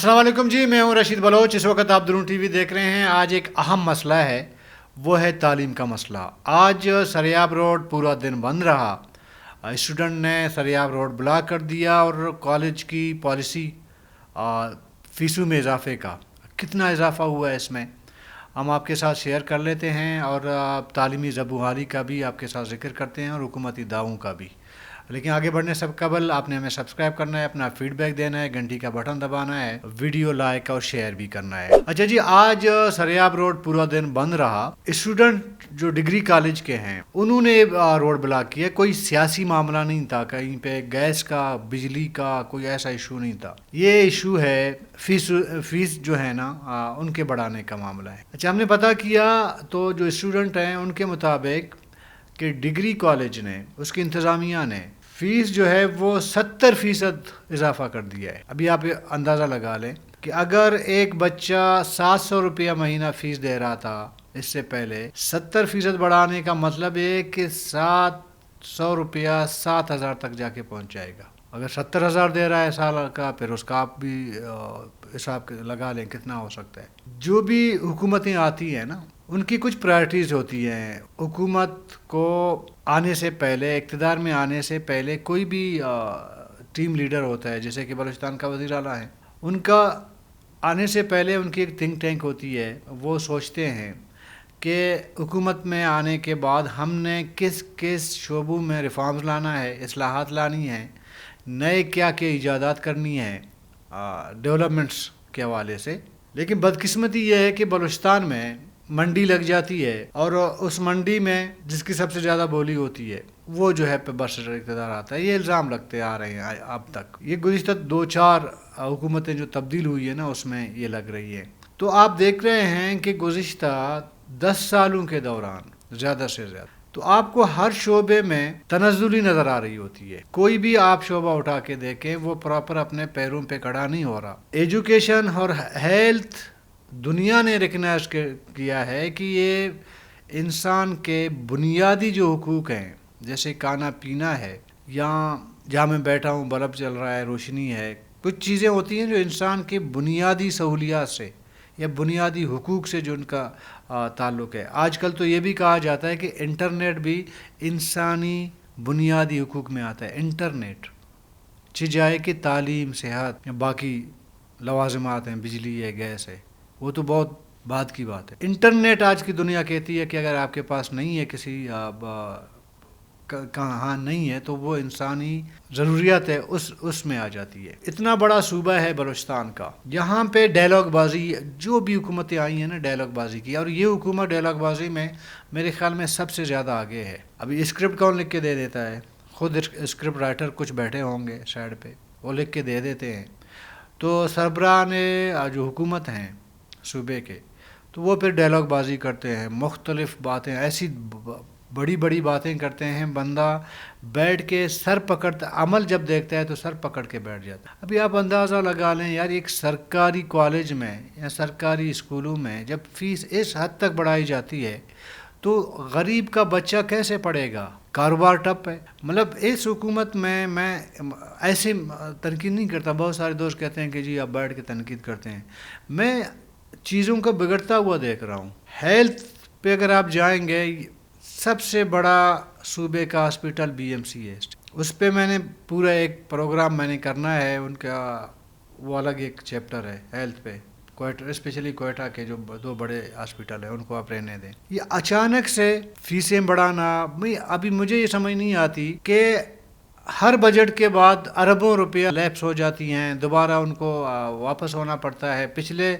السلام علیکم جی، میں ہوں رشید بلوچ۔ اس وقت آپ درون ٹی وی دیکھ رہے ہیں۔ آج ایک اہم مسئلہ ہے، وہ ہے تعلیم کا مسئلہ۔ آج سریاب روڈ پورا دن بند رہا۔ اسٹوڈنٹ نے سریاب روڈ بلاک کر دیا اور کالج کی پالیسی فیسوں میں اضافے کا کتنا اضافہ ہوا ہے اس میں ہم آپ کے ساتھ شیئر کر لیتے ہیں، اور تعلیمی زبوحالی کا بھی آپ کے ساتھ ذکر کرتے ہیں اور حکومتی دعووں کا بھی۔ لیکن آگے بڑھنے سے قبل آپ نے ہمیں سبسکرائب کرنا ہے، اپنا فیڈ بیک دینا ہے، گھنٹی کا بٹن دبانا ہے، ویڈیو لائک اور شیئر بھی کرنا ہے۔ اچھا جی، آج سریاب روڈ پورا دن بند رہا۔ اسٹوڈنٹ جو ڈگری کالج کے ہیں انہوں نے روڈ بلاک کیا۔ کوئی سیاسی معاملہ نہیں تھا، کہیں پہ گیس کا، بجلی کا کوئی ایسا ایشو نہیں تھا۔ یہ ایشو ہے فیس جو ہے نا ان کے بڑھانے کا معاملہ ہے۔ اچھا، ہم نے پتہ کیا تو جو اسٹوڈنٹ ہیں ان کے مطابق کہ ڈگری کالج نے، اس کی انتظامیہ نے فیس جو ہے وہ 70% اضافہ کر دیا ہے۔ ابھی آپ اندازہ لگا لیں کہ اگر ایک بچہ 700 روپیہ مہینہ فیس دے رہا تھا اس سے پہلے، 70% بڑھانے کا مطلب ہے کہ 700 روپیہ 7,000 تک جا کے پہنچ جائے گا۔ اگر 70,000 دے رہا ہے سال کا، پھر اس کا آپ بھی حساب لگا لیں کتنا ہو سکتا ہے۔ جو بھی حکومتیں آتی ہیں نا، ان کی کچھ پرائرٹیز ہوتی ہیں۔ حکومت کو آنے سے پہلے، اقتدار میں آنے سے پہلے، کوئی بھی ٹیم لیڈر ہوتا ہے، جیسے کہ بلوچستان کا وزیر اعلیٰ ہے، ان کا آنے سے پہلے ان کی ایک تھنک ٹینک ہوتی ہے۔ وہ سوچتے ہیں کہ حکومت میں آنے کے بعد ہم نے کس کس شعبوں میں ریفارمز لانا ہے، اصلاحات لانی ہے، نئے کیا ایجادات کرنی ہے ڈیولپمنٹس کے حوالے سے۔ لیکن بدقسمتی یہ ہے کہ بلوچستان میں منڈی لگ جاتی ہے، اور اس منڈی میں جس کی سب سے زیادہ بولی ہوتی ہے وہ جو ہے برسر اقتدار آتا ہے۔ یہ الزام لگتے آ رہے ہیں اب تک۔ یہ گزشتہ 2-4 حکومتیں جو تبدیل ہوئی ہیں نا، اس میں یہ لگ رہی ہے۔ تو آپ دیکھ رہے ہیں کہ گزشتہ 10 سالوں کے دوران زیادہ سے زیادہ تو آپ کو ہر شعبے میں تنزلی نظر آ رہی ہوتی ہے۔ کوئی بھی آپ شعبہ اٹھا کے دیکھیں، وہ پراپر اپنے پیروں پہ کھڑا نہیں ہو رہا۔ ایجوکیشن اور ہیلتھ دنیا نے ریکگنائز کیا ہے کہ یہ انسان کے بنیادی جو حقوق ہیں، جیسے کھانا پینا ہے، یا جہاں میں بیٹھا ہوں بلب چل رہا ہے، روشنی ہے، کچھ چیزیں ہوتی ہیں جو انسان کے بنیادی سہولیات سے یا بنیادی حقوق سے جو ان کا تعلق ہے۔ آج کل تو یہ بھی کہا جاتا ہے کہ انٹرنیٹ بھی انسانی بنیادی حقوق میں آتا ہے۔ انٹرنیٹ چاہے کہ تعلیم، صحت یا باقی لوازمات ہیں، بجلی ہے، گیس ہے، وہ تو بہت بعد کی بات ہے۔ انٹرنیٹ آج کی دنیا کہتی ہے کہ اگر آپ کے پاس نہیں ہے، کسی کہاں نہیں ہے، تو وہ انسانی ضروریات ہے، اس میں آ جاتی ہے۔ اتنا بڑا صوبہ ہے بلوچستان کا، یہاں پہ ڈائلاگ بازی جو بھی حکومتیں آئی ہیں نا، ڈائلاگ بازی کی، اور یہ حکومت ڈائلاگ بازی میں میرے خیال میں سب سے زیادہ آگے ہے۔ ابھی اسکرپٹ کون لکھ کے دے دیتا ہے؟ خود اسکرپٹ رائٹر کچھ بیٹھے ہوں گے سائڈ پہ، وہ لکھ کے دے دیتے ہیں۔ تو سربراہ نے جو حکومت ہیں صوبے کے، تو وہ پھر ڈائلاگ بازی کرتے ہیں، مختلف باتیں، ایسی بڑی بڑی باتیں کرتے ہیں، بندہ بیٹھ کے سر پکڑتا، عمل جب دیکھتا ہے تو سر پکڑ کے بیٹھ جاتا ہے۔ ابھی آپ اندازہ لگا لیں یار، ایک سرکاری کالج میں یا سرکاری اسکولوں میں جب فیس اس حد تک بڑھائی جاتی ہے تو غریب کا بچہ کیسے پڑھے گا؟ کاروبار ٹپ ہے۔ مطلب اس حکومت میں ایسے تنقید نہیں کرتا، بہت سارے دوست کہتے ہیں کہ جی آپ بیٹھ کے تنقید کرتے ہیں، میں چیزوں کو بگڑتا ہوا دیکھ رہا ہوں۔ ہیلتھ پہ اگر آپ جائیں گے، سب سے بڑا صوبے کا ہاسپٹل بی ایم سی ہے، اس پہ میں نے پورا ایک پروگرام میں نے کرنا ہے، ان کا وہ الگ ایک چیپٹر ہے ہیلتھ پہ، کوئٹہ، اسپیشلی کوئٹہ کے جو 2 بڑے ہاسپٹل ہیں ان کو آپ رہنے دیں۔ یہ اچانک سے فیسیں بڑھانا، ابھی مجھے یہ سمجھ نہیں آتی کہ ہر بجٹ کے بعد اربوں روپیہ لیپس ہو جاتی ہیں، دوبارہ ان کو واپس ہونا پڑتا ہے۔ پچھلے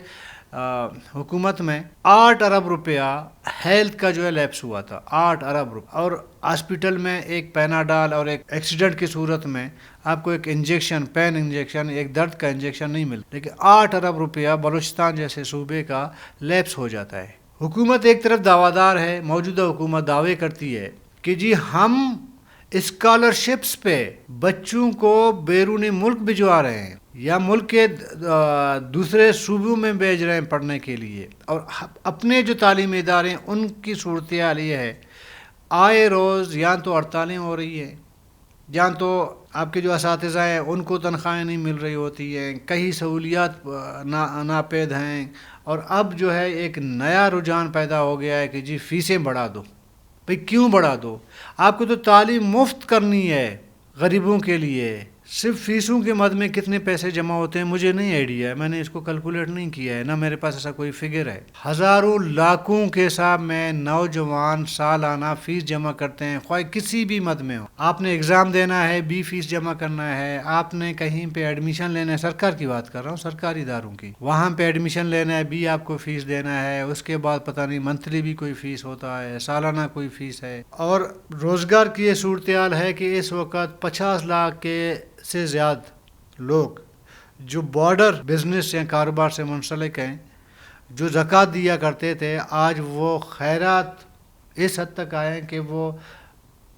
حکومت میں 8 ارب روپیہ ہیلتھ کا جو ہے لیپس ہوا تھا، 8 ارب روپیہ، اور ہاسپٹل میں ایک پیناڈال اور ایک ایکسیڈنٹ کی صورت میں آپ کو ایک انجیکشن، پین انجیکشن، ایک درد کا انجیکشن نہیں ملتا، لیکن 8 ارب روپیہ بلوچستان جیسے صوبے کا لیپس ہو جاتا ہے۔ حکومت ایک طرف دعویدار ہے، موجودہ حکومت دعوے کرتی ہے کہ جی ہم اسکالرشپس پہ بچوں کو بیرون ملک بھجوا رہے ہیں یا ملک کے دوسرے صوبوں میں بھیج رہے ہیں پڑھنے کے لیے، اور اپنے جو تعلیمی ادارے ہیں ان کی صورتحال یہ ہے، آئے روز یا تو ہڑتالیں ہو رہی ہیں، یا تو آپ کے جو اساتذہ ہیں ان کو تنخواہیں نہیں مل رہی ہوتی ہیں، کئی سہولیات ناپید ہیں، اور اب جو ہے ایک نیا رجحان پیدا ہو گیا ہے کہ جی فیسیں بڑھا دو۔ بھئی کیوں بڑھا دو؟ آپ کو تو تعلیم مفت کرنی ہے غریبوں کے لیے۔ صرف فیسوں کے مد میں کتنے پیسے جمع ہوتے ہیں مجھے نہیں آئیڈیا ہے، میں نے اس کو کیلکولیٹ نہیں کیا ہے، نہ میرے پاس ایسا کوئی فگر ہے۔ ہزاروں لاکھوں کے حساب میں نوجوان سالانہ فیس جمع کرتے ہیں، خواہ کسی بھی مد میں ہو۔ آپ نے ایگزام دینا ہے بھی فیس جمع کرنا ہے، آپ نے کہیں پہ ایڈمیشن لینا ہے، سرکار کی بات کر رہا ہوں، سرکاری اداروں کی، وہاں پہ ایڈمیشن لینا ہے بھی آپ کو فیس دینا ہے، اس کے بعد پتہ نہیں منتھلی بھی کوئی فیس ہوتا ہے، سالانہ کوئی فیس ہے۔ اور روزگار کی یہ صورتحال ہے کہ اس وقت 50 لاکھ کے سے زیادہ لوگ جو بارڈر بزنس یا کاروبار سے منسلک ہیں، جو زکوٰۃ دیا کرتے تھے، آج وہ خیرات اس حد تک آئے ہیں کہ وہ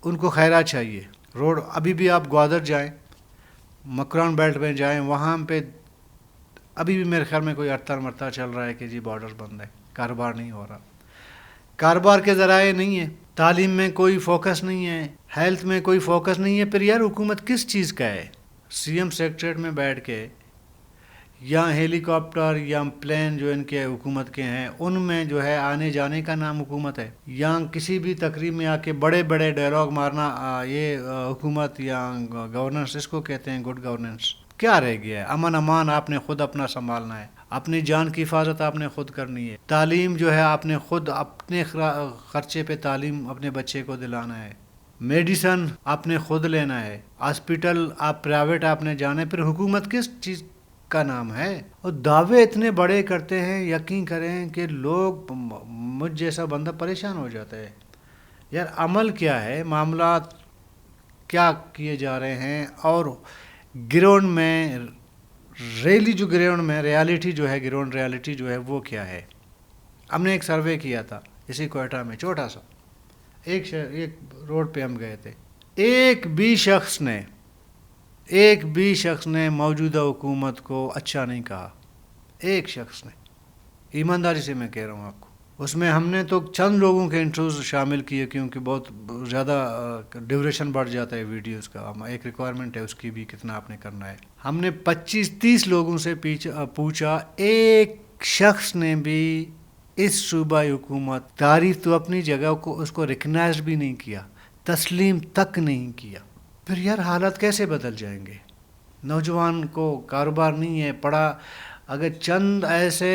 ان کو خیرات چاہیے۔ روڈ ابھی بھی آپ گوادر جائیں، مکران بیلٹ میں جائیں، وہاں پہ ابھی بھی میرے خیال میں کوئی اڑتا مرتا چل رہا ہے کہ جی بارڈر بند ہے، کاروبار نہیں ہو رہا، کاروبار کے ذرائع نہیں ہے، تعلیم میں کوئی فوکس نہیں ہے، ہیلتھ میں کوئی فوکس نہیں ہے۔ پھر یار حکومت کس چیز کا ہے؟ سی ایم سیکٹریٹ میں بیٹھ کے یا ہیلی کاپٹر یا پلین جو ان کے حکومت کے ہیں ان میں جو ہے آنے جانے کا نام حکومت ہے، یا کسی بھی تقریب میں آ کے بڑے بڑے ڈائلاگ مارنا یہ حکومت یا گورننس اس کو کہتے ہیں، گڈ گورننس۔ کیا رہ گیا ہے؟ امن امان آپ نے خود اپنا سنبھالنا ہے، اپنی جان کی حفاظت آپ نے خود کرنی ہے، تعلیم جو ہے آپ نے خود اپنے خرچے پہ تعلیم اپنے بچے کو دلانا ہے، میڈیسن آپ نے خود لینا ہے، ہاسپٹل آپ پرائیویٹ آپ نے جانا ہے۔ پھر حکومت کس چیز کا نام ہے؟ اور دعوے اتنے بڑے کرتے ہیں، یقین کریں کہ لوگ مجھ جیسا بندہ پریشان ہو جاتا ہے۔ یار عمل کیا ہے، معاملات کیا کیے جا رہے ہیں، اور گراؤنڈ میں گراؤنڈ میں ریالٹی جو ہے، گراؤنڈ ریالٹی جو ہے وہ کیا ہے؟ ہم نے ایک سروے کیا تھا اسی کوئٹہ میں، چھوٹا سا ایک روڈ پہ ہم گئے تھے، ایک بھی شخص نے موجودہ حکومت کو اچھا نہیں کہا، ایک شخص نے، ایمانداری سے میں کہہ رہا ہوں آپ کو۔ اس میں ہم نے تو چند لوگوں کے انٹرویوز شامل کیے کیونکہ بہت زیادہ ڈیوریشن بڑھ جاتا ہے ویڈیوز کا، ایک ریکوائرمنٹ ہے اس کی بھی کتنا آپ نے کرنا ہے۔ ہم نے 25-30 لوگوں سے پوچھا، ایک شخص نے بھی اس صوبائی حکومت تعریف تو اپنی جگہ کو اس کو ریکگنائز بھی نہیں کیا، تسلیم تک نہیں کیا۔ پھر یار حالات کیسے بدل جائیں گے؟ نوجوان کو کاروبار نہیں ہے، پڑھا، اگر چند ایسے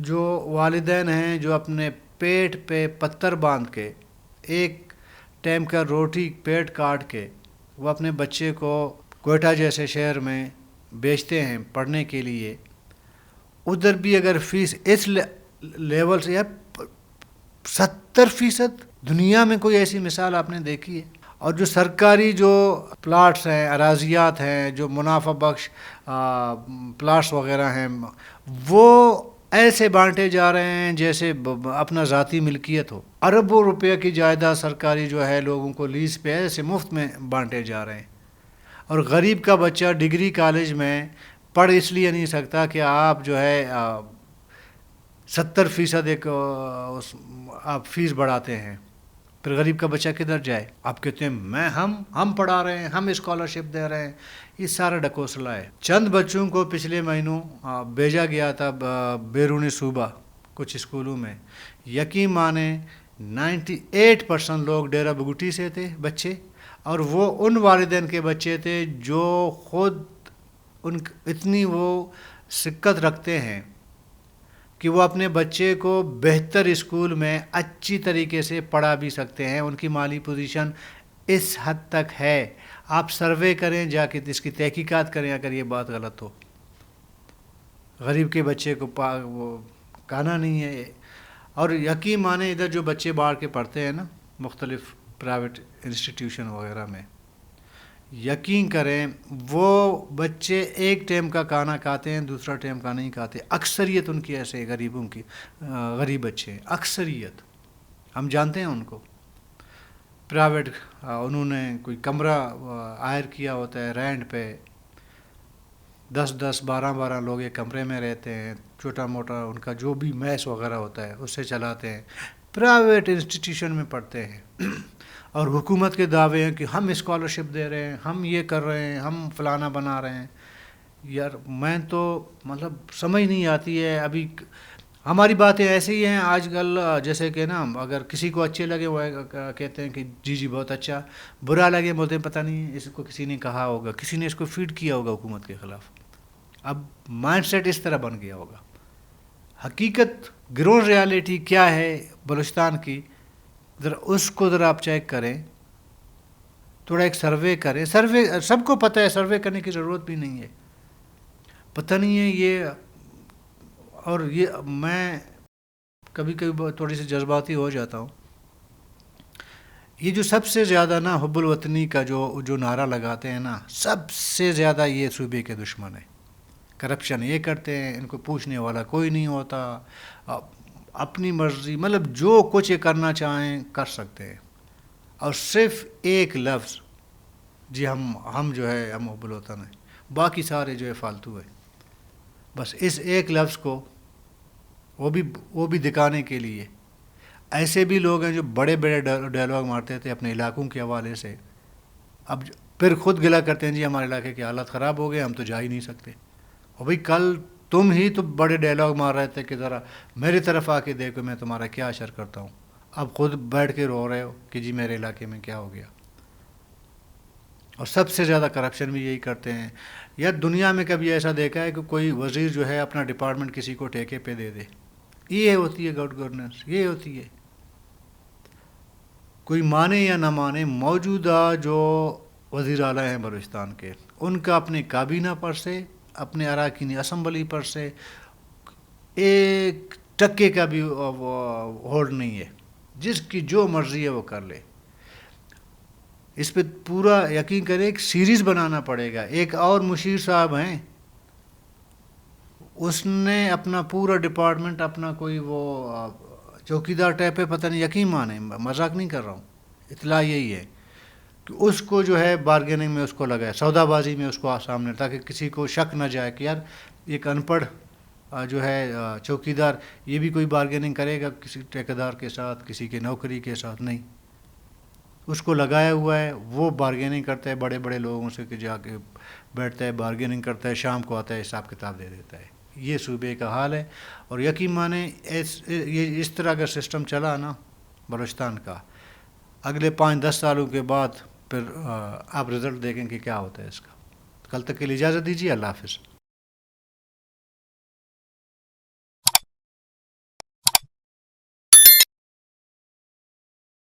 جو والدین ہیں جو اپنے پیٹ پہ پتھر باندھ کے ایک ٹائم کا روٹی پیٹ کاٹ کے وہ اپنے بچے کو کوئٹہ جیسے شہر میں بیچتے ہیں پڑھنے کے لیے، ادھر بھی اگر فیس اس لیول سے، یار 70%، دنیا میں کوئی ایسی مثال آپ نے دیکھی ہے؟ اور جو سرکاری جو پلاٹس ہیں، اراضیات ہیں، جو منافع بخش پلاٹس وغیرہ ہیں، وہ ایسے بانٹے جا رہے ہیں جیسے اپنا ذاتی ملکیت ہو۔ اربوں روپے کی جائیداد سرکاری جو ہے لوگوں کو لیز پہ ایسے مفت میں بانٹے جا رہے ہیں، اور غریب کا بچہ ڈگری کالج میں پڑھ اس لیے نہیں سکتا کہ آپ جو ہے 70% ایک آپ فیس بڑھاتے ہیں، پھر غریب کا بچہ کدھر جائے؟ آپ کہتے ہیں ہم پڑھا رہے ہیں، ہم اسکالرشپ دے رہے ہیں، یہ سارا ڈکوسلا ہے۔ چند بچوں کو پچھلے مہینوں بھیجا گیا تھا بیرون صوبہ کچھ اسکولوں میں، یقین مانیں 98% لوگ ڈیرہ بگٹی سے تھے بچے، اور وہ ان والدین کے بچے تھے جو خود اتنی وہ سکت رکھتے ہیں کہ وہ اپنے بچے کو بہتر اسکول میں اچھی طریقے سے پڑھا بھی سکتے ہیں، ان کی مالی پوزیشن اس حد تک ہے۔ آپ سروے کریں جا کے، اس کی تحقیقات کریں اگر یہ بات غلط ہو۔ غریب کے بچے کو وہ کہنا نہیں ہے، اور یقین مانیں ادھر جو بچے باہر کے پڑھتے ہیں نا مختلف پرائیویٹ انسٹیٹیوشن وغیرہ میں، یقین کریں وہ بچے ایک ٹائم کا کھانا کھاتے ہیں، دوسرا ٹائم کا نہیں کھاتے، اکثریت ان کی ایسے غریبوں کی، غریب بچے ہیں، اکثریت ہم جانتے ہیں ان کو۔ پرائیویٹ انہوں نے کوئی کمرہ ہائر کیا ہوتا ہے رینٹ پہ، 10-10 12-12 لوگ ایک کمرے میں رہتے ہیں، چھوٹا موٹا ان کا جو بھی میس وغیرہ ہوتا ہے اس سے چلاتے ہیں، پرائیویٹ انسٹیٹیوشن میں پڑھتے ہیں۔ اور حکومت کے دعوے ہیں کہ ہم اسکالرشپ دے رہے ہیں، ہم یہ کر رہے ہیں، ہم فلانا بنا رہے ہیں. یار میں تو مطلب سمجھ نہیں آتی ہے. ابھی ہماری باتیں ایسے ہی ہیں آج کل، جیسے کہ نا اگر کسی کو اچھے لگے وہ کہتے ہیں کہ جی جی بہت اچھا، برا لگے بولتے ہیں پتہ نہیں اس کو کسی نے کہا ہوگا، کسی نے اس کو فیڈ کیا ہوگا حکومت کے خلاف. اب مائنڈ سیٹ اس طرح بن گیا ہوگا. حقیقت گراؤنڈ ریالٹی کیا ہے بلوچستان کی، ذرا اس کو ذرا آپ چیک کریں، تھوڑا ایک سروے کریں. سروے سب کو پتہ ہے، سروے کرنے کی ضرورت بھی نہیں ہے. پتہ نہیں ہے یہ، اور یہ میں کبھی کبھی تھوڑی سی جذباتی ہو جاتا ہوں. یہ جو سب سے زیادہ نا حب الوطنی کا جو نعرہ لگاتے ہیں نا، سب سے زیادہ یہ صوبے کے دشمن ہیں. کرپشن یہ کرتے ہیں، ان کو پوچھنے والا کوئی نہیں ہوتا، اپنی مرضی مطلب جو کچھ یہ کرنا چاہیں کر سکتے ہیں. اور صرف ایک لفظ جی ہم جو ہے ہم حب الوطن ہیں، باقی سارے جو ہے فالتو ہے. بس اس ایک لفظ کو وہ بھی دکھانے کے لیے. ایسے بھی لوگ ہیں جو بڑے بڑے ڈائلاگ مارتے تھے اپنے علاقوں کے حوالے سے، اب پھر خود گلا کرتے ہیں جی ہمارے علاقے کے حالات خراب ہو گئے، ہم تو جا ہی نہیں سکتے. اور بھئی کل تم ہی تو بڑے ڈائلاگ مار رہے تھے کہ ذرا میری طرف آ کے دیکھو میں تمہارا کیا اشر کرتا ہوں. اب خود بیٹھ کے رو رہے ہو کہ جی میرے علاقے میں کیا ہو گیا. اور سب سے زیادہ کرپشن بھی یہی کرتے ہیں. یا دنیا میں کبھی ایسا دیکھا ہے کہ کوئی وزیر جو ہے اپنا ڈپارٹمنٹ کسی کو ٹھیکے پہ دے دے؟ یہ ہوتی ہے گڈ گورننس، یہ ہوتی ہے. کوئی مانے یا نہ مانے، موجودہ جو وزیر اعلیٰ ہیں بلوچستان کے، ان کا اپنے کابینہ پر سے، اپنے اراکین اسمبلی پر سے ایک ٹکے کا بھی ہولڈ نہیں ہے. جس کی جو مرضی ہے وہ کر لے. اس پہ پورا یقین کریں، ایک سیریز بنانا پڑے گا. ایک اور مشیر صاحب ہیں، اس نے اپنا پورا ڈپارٹمنٹ اپنا کوئی وہ چوکیدار ٹائپ ہے، پتہ نہیں، یقین مانے مذاق نہیں کر رہا ہوں، اطلاع یہی ہے کہ اس کو جو ہے بارگیننگ میں اس کو لگا ہے، سودا بازی میں اس کو سامنے، تاکہ کسی کو شک نہ جائے کہ یار ایک ان پڑھ جو ہے چوکیدار یہ بھی کوئی بارگیننگ کرے گا کسی ٹھیکیدار کے ساتھ، کسی کے نوکری کے ساتھ. نہیں، اس کو لگایا ہوا ہے، وہ بارگیننگ کرتا ہے بڑے بڑے لوگوں سے، کہ جا کے بیٹھتا ہے بارگیننگ کرتا ہے، شام کو آتا ہے حساب کتاب دے دیتا ہے. یہ صوبے کا حال ہے. اور یقین مانیں یہ اس طرح کا سسٹم چلا نا بلوچستان کا، اگلے 5-10 سالوں کے بعد پھر آپ رزلٹ دیکھیں کہ کیا ہوتا ہے اس کا. کل تک کے لیے اجازت دیجیے، اللہ حافظ.